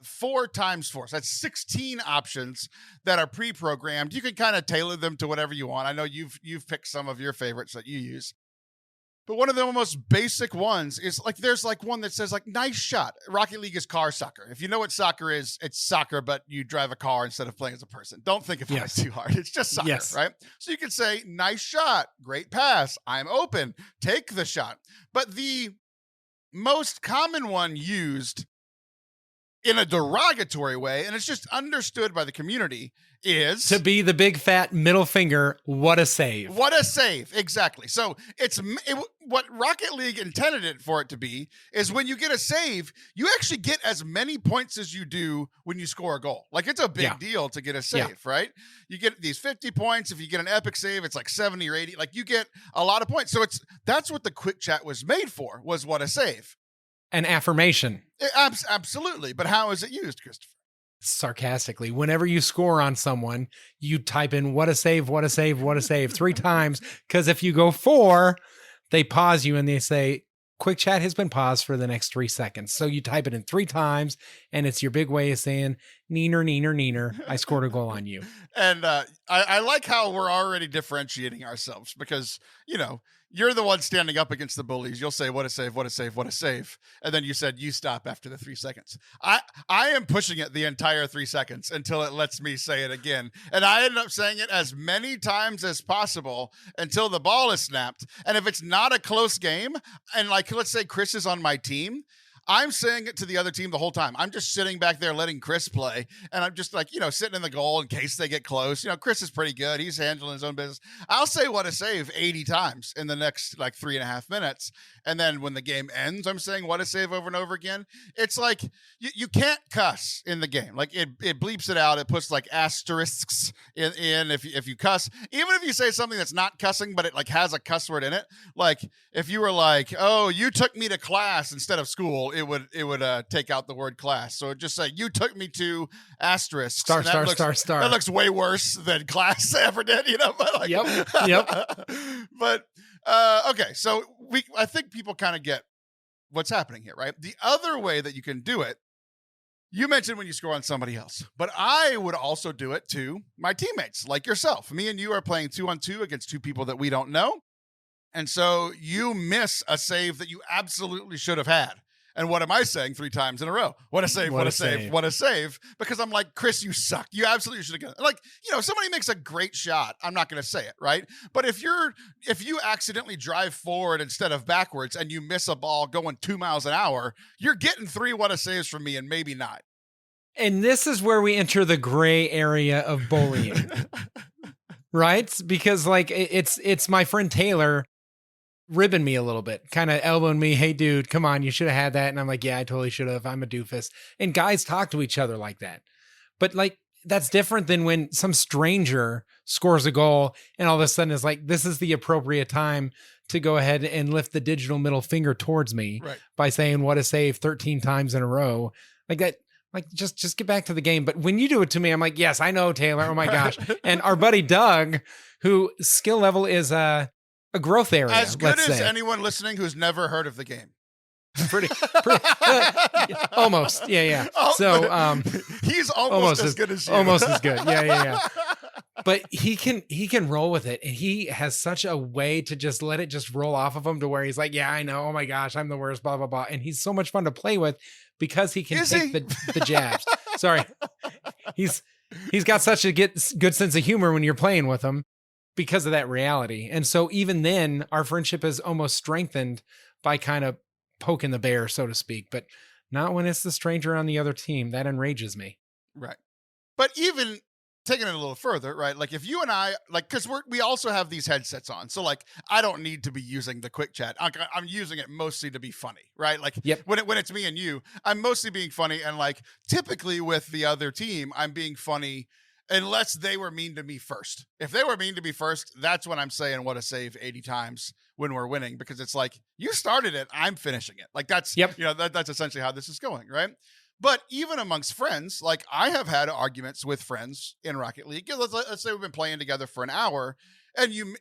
4 times 4. So that's 16 options that are pre-programmed. You can kind of tailor them to whatever you want. I know you've picked some of your favorites that you use. But one of the most basic ones is like, there's like one that says like, nice shot. Rocket League is car soccer. If you know what soccer is, it's soccer, but you drive a car instead of playing as a person. Don't think about it too hard. It's just soccer, right? So you can say, nice shot, great pass, I'm open, take the shot. But the most common one used in a derogatory way, and it's just understood by the community, is to be the big fat middle finger. What a save. What a save. Exactly. So what Rocket League intended it for it to be is when you get a save, you actually get as many points as you do when you score a goal. Like it's a big deal to get a save, right? You get these 50 points. If you get an epic save, it's like 70 or 80. Like you get a lot of points. So that's what the Quick Chat was made for, was what a save. An affirmation. Absolutely. But how is it used, Christopher? Sarcastically, whenever you score on someone, you type in what a save, what a save, what a save 3 times. Because if you go 4, they pause you and they say, Quick Chat has been paused for the next 3 seconds. So you type it in 3 times, and it's your big way of saying, neener, neener, neener, I scored a goal on you. And I like how we're already differentiating ourselves because, you're the one standing up against the Bullies. You'll say, what a save, what a save, what a save. And then you said, you stop after the 3 seconds. I am pushing it the entire 3 seconds until it lets me say it again. And I end up saying it as many times as possible until the ball is snapped. And if it's not a close game, and like, let's say Chris is on my team, I'm saying it to the other team the whole time. I'm just sitting back there letting Chris play. And I'm just like, sitting in the goal in case they get close. Chris is pretty good. He's handling his own business. I'll say what a save 80 times in the next like 3.5 minutes. And then when the game ends, I'm saying what a save over and over again. It's like you can't cuss in the game. Like it bleeps it out. It puts like asterisks in if you cuss. Even if you say something that's not cussing, but it like has a cuss word in it. Like if you were like, oh, you took me to class instead of school, it would take out the word class. So it just say, you took me to asterisk. Star. That looks way worse than class ever did, But like, Yep. But okay, so I think people kind of get what's happening here, right? The other way that you can do it, you mentioned when you score on somebody else, but I would also do it to my teammates, like yourself. Me and you are playing 2-on-2 against 2 people that we don't know. And so you miss a save that you absolutely should have had. And what am I saying 3 times in a row? What a save, what a save, what a save. Because I'm like, Chris, you suck. You absolutely should have gotten it. Like, if somebody makes a great shot, I'm not going to say it, right? But if you accidentally drive forward instead of backwards and you miss a ball going 2 miles an hour, you're getting 3 what a saves from me and maybe not. And this is where we enter the gray area of bullying. right? Because like it's my friend Taylor ribbing me a little bit, kind of elbowing me, hey dude, come on, you should have had that. And I'm like, yeah, I totally should have. I'm a doofus. And guys talk to each other like that. But like, that's different than when some stranger scores a goal and all of a sudden is like, this is the appropriate time to go ahead and lift the digital middle finger towards me by saying what a save 13 times in a row. Like that, like just get back to the game. But when you do it to me, I'm like, yes, I know, Taylor. Oh my gosh. And our buddy Doug, who skill level is a growth area. As good as say. anyone listening who's never heard of the game. Pretty almost. Yeah. Oh, So he's almost as good as you. Almost as good. Yeah. But he can roll with it, and he has such a way to just let it just roll off of him to where he's like, yeah, I know. Oh my gosh, I'm the worst, blah, blah, blah. And he's so much fun to play with because he can take the jabs. Sorry. He's got such a good sense of humor when you're playing with him because of that reality. And so even then, our friendship is almost strengthened by kind of poking the bear, so to speak, but not when it's the stranger on the other team. That enrages me. Right. But even taking it a little further, right? Like if you and I, like, because we also have these headsets on. So like, I don't need to be using the quick chat. I'm using it mostly to be funny, right? Like when it's me and you, I'm mostly being funny. And like typically with the other team, I'm being funny unless they were mean to me first. If they were mean to me first, that's when I'm saying what a save 80 times when we're winning, because it's like, you started it, I'm finishing it. Like that's, that's essentially how this is going, right? But even amongst friends, like I have had arguments with friends in Rocket League. Let's say we've been playing together for an hour and you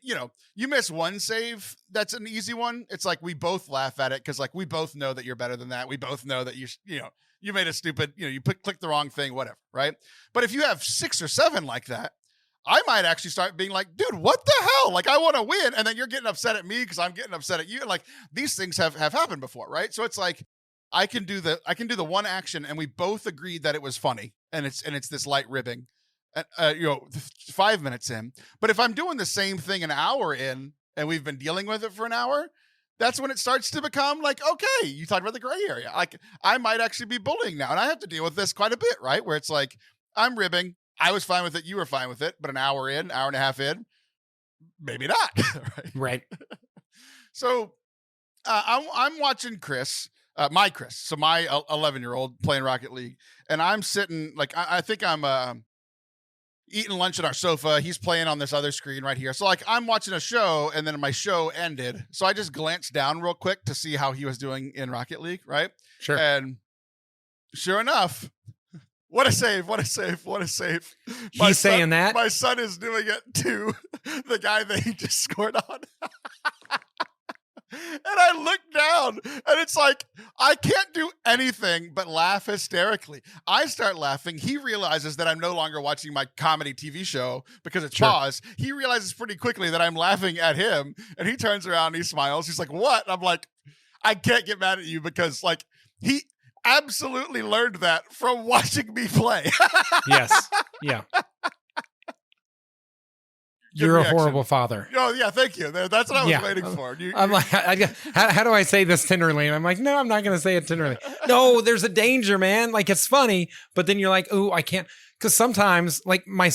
miss one save. That's an easy one. It's like, we both laugh at it. Cause like, we both know that you're better than that. We both know that you made a stupid, you clicked the wrong thing, whatever. Right. But if you have 6 or 7 like that, I might actually start being like, dude, what the hell? Like, I want to win. And then you're getting upset at me because I'm getting upset at you. And like, these things have happened before. Right. So it's like, I can do the one action and we both agreed that it was funny and it's this light ribbing, 5 minutes in. But if I'm doing the same thing an hour in and we've been dealing with it for an hour, that's when it starts to become like, okay, you talked about the gray area. Like I might actually be bullying now and I have to deal with this quite a bit, right? Where it's like, I'm ribbing. I was fine with it. You were fine with it. But an hour and a half in, maybe not. Right. So I'm watching Chris. My 11-year-old playing Rocket League. And I'm sitting, like, I think I'm eating lunch at our sofa. He's playing on this other screen right here. So, like, I'm watching a show, and then my show ended. So I just glanced down real quick to see how he was doing in Rocket League, right? Sure. And sure enough, what a save, what a save, what a save. He's saying that? My son is doing it to the guy that he just scored on. And I look down and it's like, I can't do anything but laugh hysterically. I start laughing. He realizes that I'm no longer watching my comedy TV show because it's paused. He realizes pretty quickly that I'm laughing at him and he turns around and he smiles. He's like, what? And I'm like, I can't get mad at you because like he absolutely learned that from watching me play. Yes. Yeah. You're a horrible father. Oh, yeah, thank you. That's what I was waiting for. I'm like, how do I say this tenderly? And I'm like, no, I'm not going to say it tenderly. No, there's a danger, man. Like, it's funny, but then you're like, oh, I can't. Because sometimes, like, my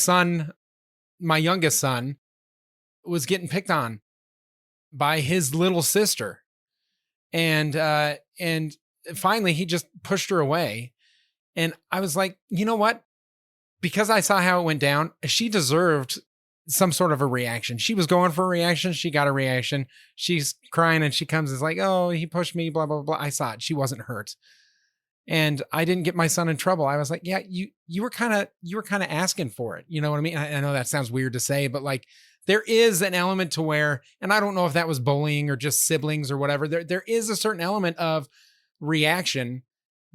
youngest son was getting picked on by his little sister. And finally, he just pushed her away. And I was like, you know what? Because I saw how it went down, she deserved some sort of a reaction. She was going for a reaction. She got a reaction. She's crying and she comes and is like, oh, he pushed me, blah, blah, blah. I saw it. She wasn't hurt. And I didn't get my son in trouble. I was like, yeah, you were kind of asking for it. You know what I mean? I know that sounds weird to say, but like there is an element to where, and I don't know if that was bullying or just siblings or whatever. There is a certain element of reaction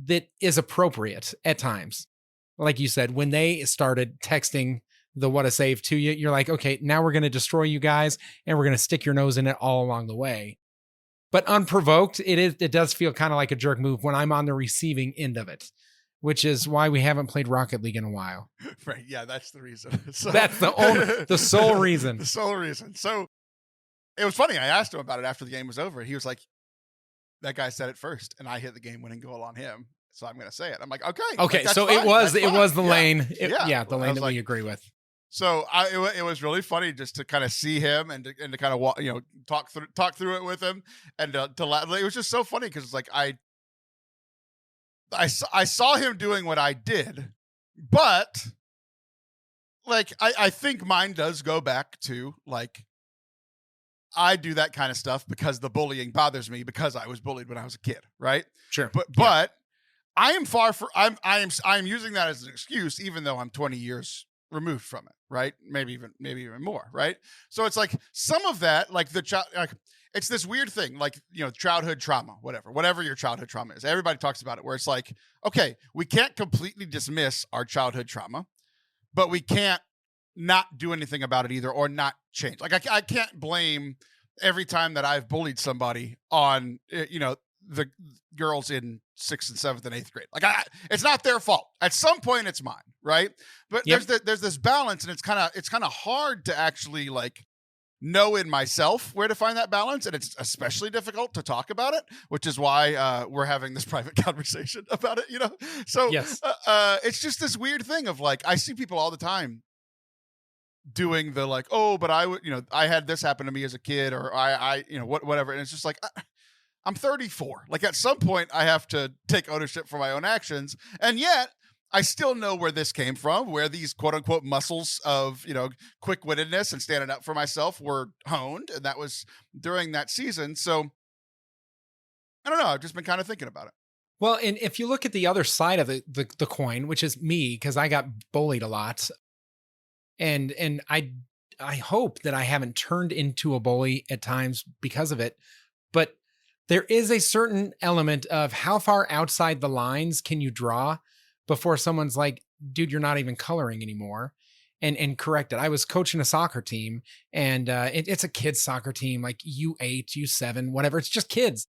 that is appropriate at times. Like you said, when they started texting the what a save to you, you're like, okay, now we're going to destroy you guys and we're going to stick your nose in it all along the way. But unprovoked, it does feel kind of like a jerk move when I'm on the receiving end of it, which is why we haven't played Rocket League in a while. Right. Yeah, that's the reason. So, that's the sole reason. The sole reason. So it was funny. I asked him about it after the game was over. He was like, that guy said it first and I hit the game winning goal on him. So I'm going to say it. I'm like, okay. Okay. Like, so fine. it was the lane. The lane that we agree with. So it was really funny just to kind of see him and to kind of talk through it with him and to laugh. It was just so funny because it's like I saw him doing what I did, but like I think mine does go back to like I do that kind of stuff because the bullying bothers me because I was bullied when I was a kid, right? Sure. But I am I'm using that as an excuse, even though I'm 20 years removed from it, right? Maybe even more, right? So it's like some of that, like it's this weird thing, like, childhood trauma, whatever your childhood trauma is. Everybody talks about it, where it's like, okay, we can't completely dismiss our childhood trauma, but we can't not do anything about it either, or not change. Like I can't blame every time that I've bullied somebody on, the girls in 6th and 7th and 8th grade. Like it's not their fault. At some point it's mine, right? But there's this balance, and it's kind of hard to actually like know in myself where to find that balance, and it's especially difficult to talk about it, which is why we're having this private conversation about it. So Yes. It's just this weird thing of like I see people all the time doing the like, oh, but I had this happen to me as a kid, or I whatever, and it's just like. I'm 34. Like at some point I have to take ownership for my own actions. And yet I still know where this came from, where these quote unquote muscles of, quick-wittedness and standing up for myself were honed. And that was during that season. So I don't know. I've just been kind of thinking about it. Well, and if you look at the other side of the coin, which is me, because I got bullied a lot, and I hope that I haven't turned into a bully at times because of it, but there is a certain element of how far outside the lines can you draw before someone's like, dude, you're not even coloring anymore, and correct it. I was coaching a soccer team, and it's a kids soccer team, like U8, U7, whatever. It's just kids.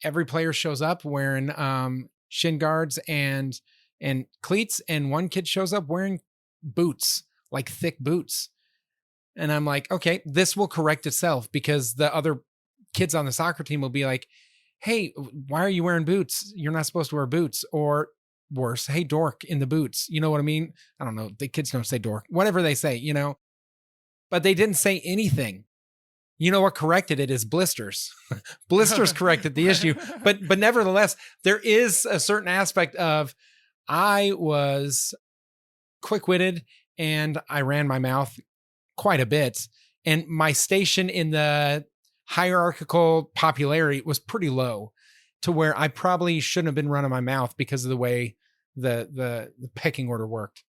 Every player shows up wearing shin guards and cleats, and one kid shows up wearing boots, like thick boots. And I'm like, okay, this will correct itself, because the other kids on the soccer team will be like, hey, why are you wearing boots? You're not supposed to wear boots. Or worse, hey, dork in the boots. You know what I mean? I don't know. The kids don't say dork, whatever they say, but they didn't say anything. You know what corrected it is blisters. Blisters corrected the issue. But nevertheless, there is a certain aspect of I was quick-witted and I ran my mouth quite a bit. And my station in the hierarchical popularity was pretty low, to where I probably shouldn't have been running my mouth because of the way the pecking order worked.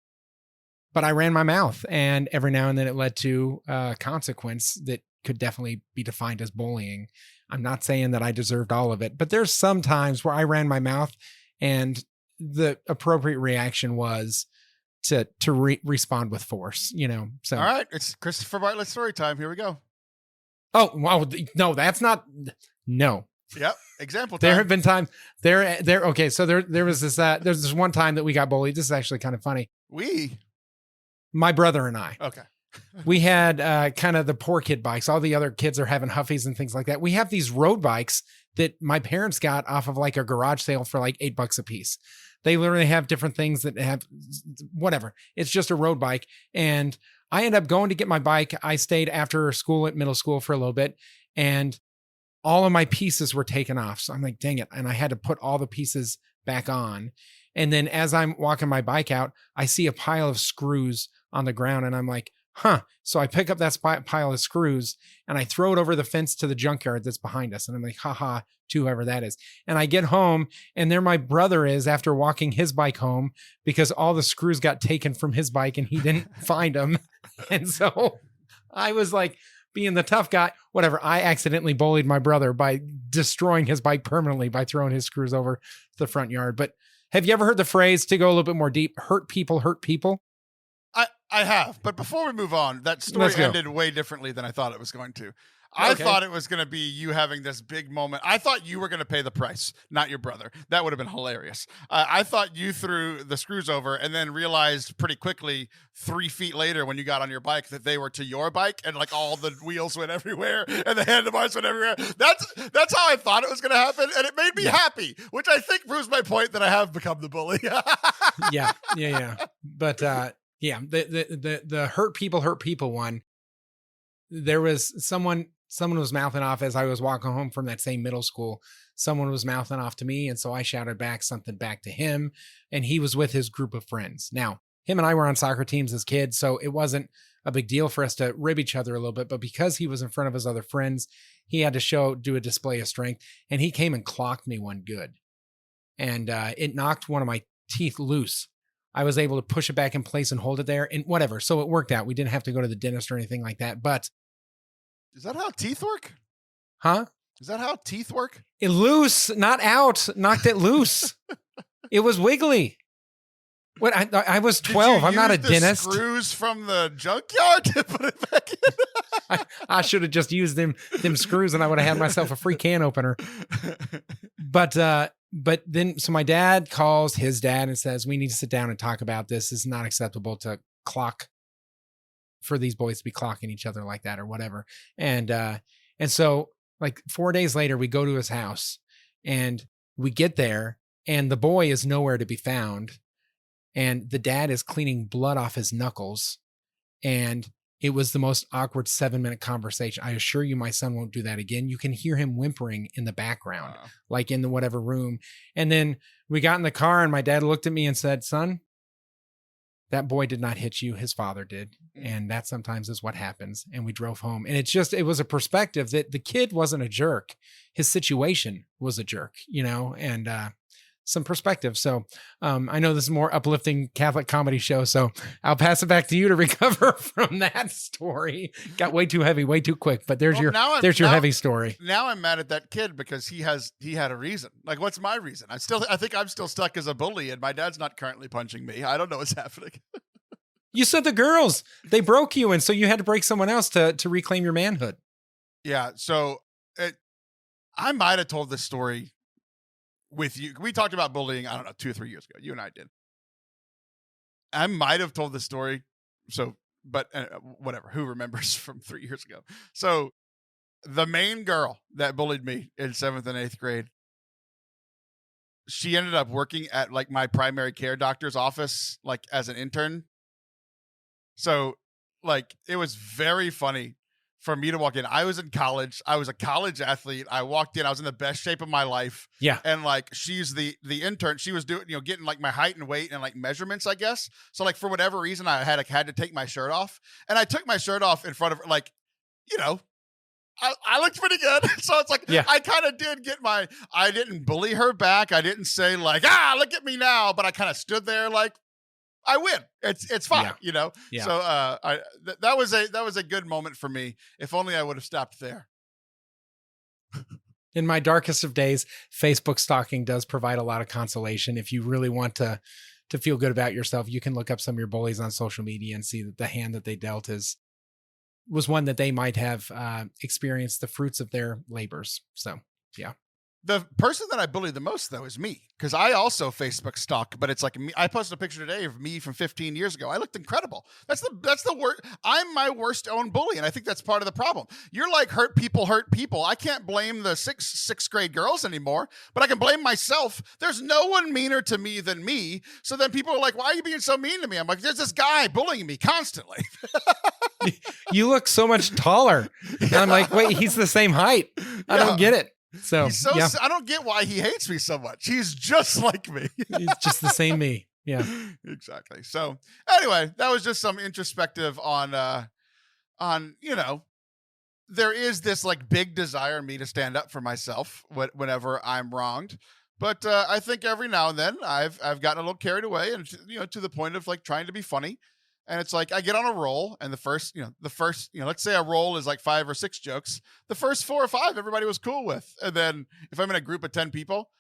But I ran my mouth, and every now and then it led to a consequence that could definitely be defined as bullying. I'm not saying that I deserved all of it, but there's some times where I ran my mouth and the appropriate reaction was to respond with force, So all right, it's Christopher Bartlett's story time. Here we go. Oh, well, no, that's not. No. Yep. Example time. There have been times there. Okay. So there was this, there's this one time that we got bullied. This is actually kind of funny. My brother and I, okay. We had kind of the poor kid bikes. All the other kids are having Huffies and things like that. We have these road bikes that my parents got off of like a garage sale for like $8 a piece. They literally have different things that have whatever. It's just a road bike. And I ended up going to get my bike. I stayed after school at middle school for a little bit, and all of my pieces were taken off. So I'm like, dang it. And I had to put all the pieces back on. And then as I'm walking my bike out, I see a pile of screws on the ground, and I'm like, huh. So I pick up that pile of screws and I throw it over the fence to the junkyard that's behind us. And I'm like, haha, to whoever that is. And I get home, and there my brother is after walking his bike home, because all the screws got taken from his bike and he didn't find them. And so I was like, being the tough guy, whatever. I accidentally bullied my brother by destroying his bike permanently by throwing his screws over the front yard. But have you ever heard the phrase, to go a little bit more deep, hurt people hurt people? I have, but before we move on, that story ended way differently than I thought it was going to. I thought it was going to be you having this big moment. I thought you were going to pay the price, not your brother. That would have been hilarious. I thought you threw the screws over and then realized pretty quickly 3 feet later when you got on your bike that they were to your bike, and like all the wheels went everywhere and the handlebars went everywhere. That's how I thought it was going to happen, and it made me happy, which I think proves my point that I have become the bully. Yeah. But Yeah, the hurt people one. There was someone was mouthing off as I was walking home from that same middle school. Someone was mouthing off to me, and so I shouted something back to him, and he was with his group of friends. Now, him and I were on soccer teams as kids, so it wasn't a big deal for us to rib each other a little bit, but because he was in front of his other friends, he had to do a display of strength, and he came and clocked me one good. And it knocked one of my teeth loose. I was able to push it back in place and hold it there and whatever. So it worked out. We didn't have to go to the dentist or anything like that. But is that how teeth work? Huh? Is that how teeth work? It loose, not out. Knocked it loose. It was wiggly. What? I was 12. I'm not a dentist. Screws from the junkyard to put it back in. I should have just used them screws, and I would have had myself a free can opener. But then, so my dad calls his dad and says, we need to sit down and talk about this. It's not acceptable to for these boys to be clocking each other like that or whatever. And so like 4 days later, we go to his house and we get there and the boy is nowhere to be found. And the dad is cleaning blood off his knuckles. And it was the most awkward 7-minute conversation. I assure you, my son won't do that again. You can hear him whimpering in the background, like in the whatever room. And then we got in the car and my dad looked at me and said, son, that boy did not hit you. His father did. And that sometimes is what happens. And we drove home. And it was a perspective that the kid wasn't a jerk. His situation was a jerk, and some perspective. So I know this is a more uplifting Catholic comedy show, so I'll pass it back to you to recover from that story. Got way too heavy, way too quick, but there's your heavy story. Now I'm mad at that kid because he had a reason. Like, what's my reason? I think I'm still stuck as a bully and my dad's not currently punching me. I don't know what's happening. You said the girls, they broke you, and so you had to break someone else to reclaim your manhood. Yeah, so I might have told this story with you. We talked about bullying, I don't know, 2 or 3 years ago. You and I did. I might have told the story. So, but whatever, who remembers from 3 years ago? So the main girl that bullied me in 7th and 8th grade, she ended up working at like my primary care doctor's office, like as an intern. So like, it was very funny for me to walk in. I was in college. I was a college athlete. I walked in. I was in the best shape of my life. Yeah. And like, she's the intern. She was doing, getting like my height and weight and like measurements, I guess. So like, for whatever reason, I had to take my shirt off, and I took my shirt off in front of her, like, I looked pretty good. So it's like, yeah. I kind of did get I didn't bully her back. I didn't say like, look at me now, but I kind of stood there like, I win. It's fine, Yeah. So that was a good moment for me. If only I would have stopped there. In my darkest of days, Facebook stalking does provide a lot of consolation. If you really want to feel good about yourself, you can look up some of your bullies on social media and see that the hand that they dealt was one that they might have experienced the fruits of their labors. So, yeah. The person that I bully the most, though, is me, because I also Facebook stalk, but it's like me. I posted a picture today of me from 15 years ago. I looked incredible. That's the worst. I'm my worst own bully, and I think that's part of the problem. You're like, hurt people. I can't blame the sixth grade girls anymore, but I can blame myself. There's no one meaner to me than me. So then people are like, why are you being so mean to me? I'm like, there's this guy bullying me constantly. You look so much taller. And I'm like, wait, he's the same height. I don't get it. So yeah. I don't get why he hates me so much. He's just like me. He's just the same me. Yeah, exactly. So anyway, that was just some introspective on, there is this like big desire in me to stand up for myself whenever I'm wronged. But I think every now and then I've gotten a little carried away, and to the point of like trying to be funny. And it's like I get on a roll, and the first, let's say a roll is like 5 or 6 jokes. The first 4 or 5, everybody was cool with. And then if I'm in a group of 10 people,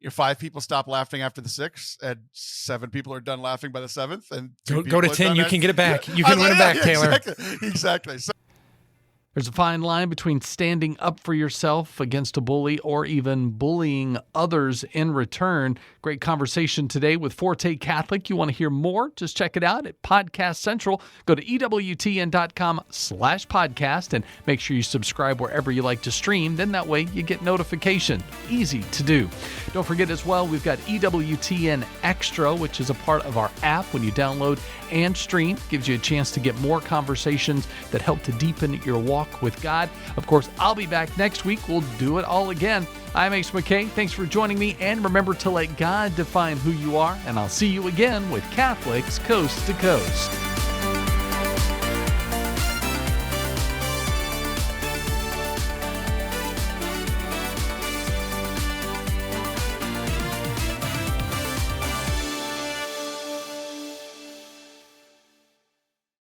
5 people stop laughing after the 6th, and 7 people are done laughing by the 7th. And go to 10, you can get it back. You can win it back, Taylor. Exactly. So, there's a fine line between standing up for yourself against a bully or even bullying others in return. Great conversation today with Forte Catholic. You want to hear more? Just check it out at Podcast Central. Go to EWTN.com/podcast and make sure you subscribe wherever you like to stream. Then that way you get notification. Easy to do. Don't forget as well, we've got EWTN Extra, which is a part of our app. When you download and stream. Gives you a chance to get more conversations that help to deepen your walk with God. Of course, I'll be back next week. We'll do it all again. I'm Ace McKay. Thanks for joining me, and remember to let God define who you are, and I'll see you again with Catholics Coast to Coast.